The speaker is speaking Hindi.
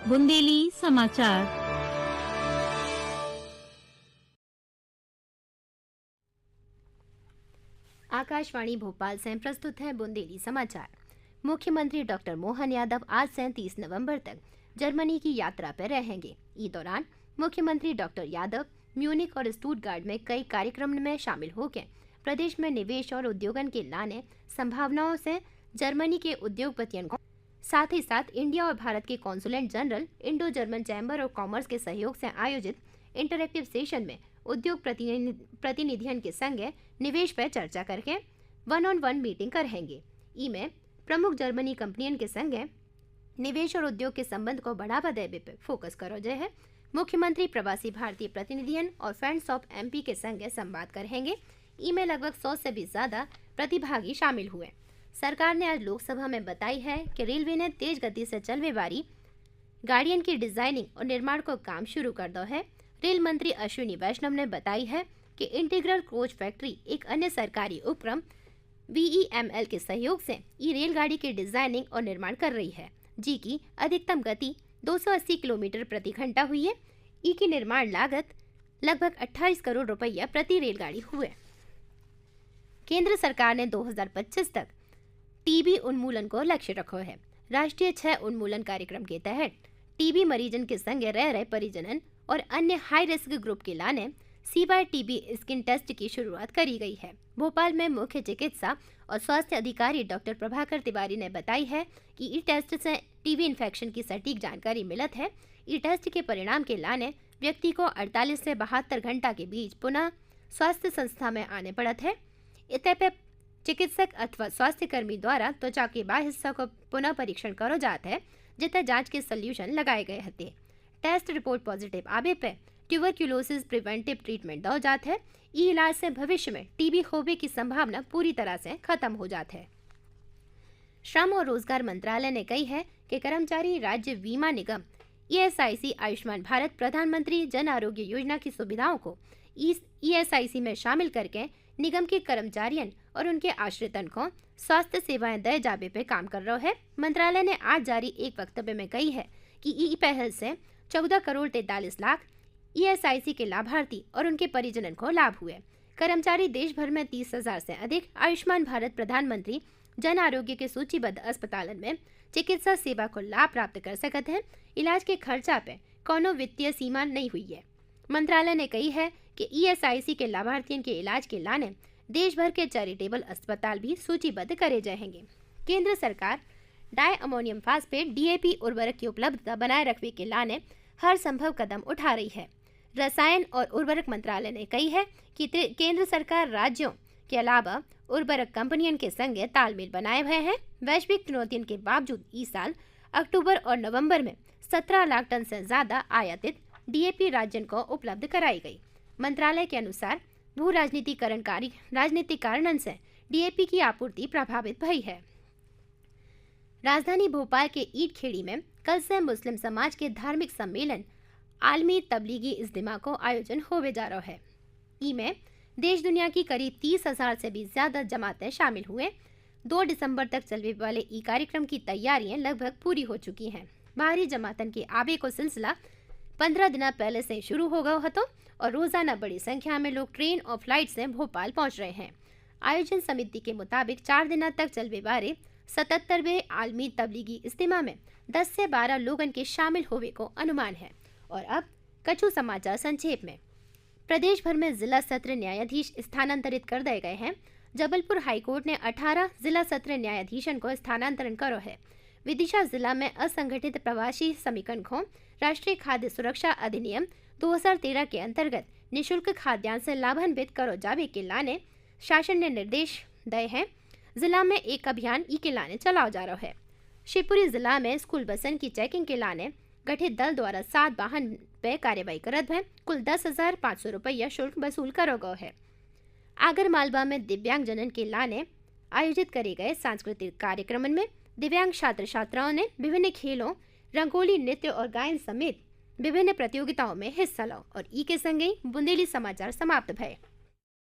बुंदेली समाचार। आकाशवाणी भोपाल से प्रस्तुत है बुंदेली समाचार। मुख्यमंत्री डॉक्टर मोहन यादव आज से 30 नवंबर तक जर्मनी की यात्रा पर रहेंगे। इस दौरान मुख्यमंत्री डॉक्टर यादव म्यूनिक और स्टुटगार्ट में कई कार्यक्रम में शामिल होकर प्रदेश में निवेश और उद्योगन के लाने संभावनाओं से जर्मनी के उद्योगपतियों को, साथ ही साथ इंडिया और भारत के consulate general, Indo German chamber of commerce के सहयोग से आयोजित इंटरैक्टिव सेशन में उद्योग प्रतिनिधियों के संग निवेश पर चर्चा करके 1-on-1 मीटिंग करेंगे। इनमें प्रमुख जर्मनी कंपनियों के संग निवेश और उद्योग के संबंध को बढ़ावा देने पर फोकस करो जाए है। मुख्यमंत्री प्रवासी भारतीय प्रतिनिधियों और फ्रेंड्स ऑफ एमपी के संग संवाद करेंगे। इनमें लगभग 100 से भी ज्यादा प्रतिभागी शामिल हुए। सरकार ने आज लोकसभा में बताई है कि रेलवे ने तेज गति से चलने वाली गाड़ियों की डिजाइनिंग और निर्माण को काम शुरू कर दो है। रेल मंत्री अश्विनी वैष्णव ने बताई है कि इंटीग्रल कोच फैक्ट्री एक अन्य सरकारी उपक्रम VEML के सहयोग से ये रेलगाड़ी की डिजाइनिंग और निर्माण कर रही है, जी की अधिकतम गति 280 किलोमीटर प्रति घंटा हुई है। ई की निर्माण लागत लगभग 28 करोड़ रुपया प्रति रेलगाड़ी हुए। केंद्र सरकार ने 2025 तक टीबी उन्मूलन को लक्ष्य रखो है। राष्ट्रीय क्षय उन्मूलन कार्यक्रम के तहत टीबी मरीजन के संग रह रहे परिजनन और अन्य हाई रिस्क ग्रुप के लाने CY-TB स्किन टेस्ट की शुरुआत करी गई है। भोपाल में मुख्य चिकित्सा और स्वास्थ्य अधिकारी डॉक्टर प्रभाकर तिवारी ने बताई है कि इस टेस्ट से टीबी इन्फेक्शन की सटीक जानकारी मिलत है। इस टेस्ट के परिणाम के लाने व्यक्ति को 48 से 72 घंटा के बीच पुनः स्वास्थ्य संस्था में आने पड़त है। इतने पे चिकित्सक अथवा स्वास्थ्य कर्मी द्वारा त्वचा के बाह्य हिस्सा को पुनः परीक्षण करो जाता है, जितने जांच के सोल्यूशन लगाए गए हते। टेस्ट रिपोर्ट पॉजिटिव आवे पे ट्यूबरक्यूलोसिस प्रिवेंटिव ट्रीटमेंट दो जात है। ये इलाज से भविष्य में टीबी होने की संभावना पूरी तरह से खत्म हो जात है। श्रम और रोजगार मंत्रालय ने कही है कि कर्मचारी राज्य बीमा निगम ESIC आयुष्मान भारत प्रधानमंत्री जन आरोग्य योजना की सुविधाओं को ESIC में शामिल करके निगम के कर्मचारियों और उनके आश्रितों को स्वास्थ्य सेवाएं दे जाबे पे काम कर रहा है। मंत्रालय ने आज जारी एक वक्तव्य में कही है कि ई पहल से 14 करोड़ 43 लाख ESIC के लाभार्थी और उनके परिजनों को लाभ हुए। कर्मचारी देश भर में 30,000 से अधिक आयुष्मान भारत प्रधानमंत्री जन आरोग्य के सूचीबद्ध अस्पतालों में चिकित्सा सेवा को लाभ प्राप्त कर सकते हैं। इलाज के खर्चा पे कोनो वित्तीय सीमा नहीं हुई है। मंत्रालय ने कही है कि ESIC के लाभार्थियों के इलाज के लाने देश भर के चैरिटेबल अस्पताल भी सूचीबद्ध करे जाएंगे। केंद्र सरकार डाई अमोनियम फास्फेट DAP उर्वरक की उपलब्धता बनाए रखने के लाने हर संभव कदम उठा रही है। रसायन और उर्वरक मंत्रालय ने कही है कि केंद्र सरकार राज्यों के अलावा उर्वरक कंपनियों के संग तालमेल बनाए हुए हैं। वैश्विक चुनौतियों के बावजूद इस साल अक्टूबर और नवंबर में 17 लाख टन से ज्यादा आयातित DAP राज्यों को उपलब्ध कराई गई। मंत्रालय के अनुसार भू राजनीतिक कारणों से DAP की आपूर्ति प्रभावित हुई है। राजधानी भोपाल के ईट खेड़ी में कल से मुस्लिम समाज के धार्मिक सम्मेलन आलमी तबलीगी इज्तिमा को आयोजन होवे जा रहा है। इनमें देश दुनिया की करीब 30,000 से भी ज्यादा जमातें शामिल हुए। 2 दिसंबर तक चलने वाले ई कार्यक्रम की तैयारियां लगभग पूरी हो चुकी हैं। बाहरी जमातन के आवे को सिलसिला 15 दिन पहले से शुरू हो गया હતો और रोजाना बड़ी संख्या में लोग ट्रेन और फ्लाइट से भोपाल पहुंच रहे हैं। आयोजन समिति के मुताबिक 4 दिन तक चलने वाले 77वें आलमी तबलीगी इज्तिमा में 10 से 12 लोगों के शामिल होने को अनुमान है। और अब कछु समाचार संक्षेप में। प्रदेश भर में जिला सत्र न्यायाधीश स्थानांतरित कर दिए गए हैं। जबलपुर हाईकोर्ट ने 18 जिला सत्र न्यायाधीशों को स्थानांतरण करो है। विदिशा जिला में असंगठित प्रवासी श्रमिकों को राष्ट्रीय खाद्य सुरक्षा अधिनियम 2013 के अंतर्गत निःशुल्क खाद्यान्न से लाभान्वित करो जावे के लाने शासन ने निर्देश दिए हैं। जिला में एक अभियान ई के लाने चलाओ जा रहा है। शिवपुरी जिला में स्कूल बसन की चेकिंग के लाने गठित दल द्वारा 7 वाहन पे कार्यवाही करत है। कुल 10,500 रुपया शुल्क वसूल करो गयो है। आगर मालवा में दिव्यांग जनन के लाने आयोजित करे गए सांस्कृतिक कार्यक्रम में दिव्यांग छात्र छात्राओं ने विभिन्न खेलों, रंगोली, नृत्य और गायन समेत विभिन्न प्रतियोगिताओं में हिस्सा लो। और ई के संगे बुंदेली समाचार समाप्त भये।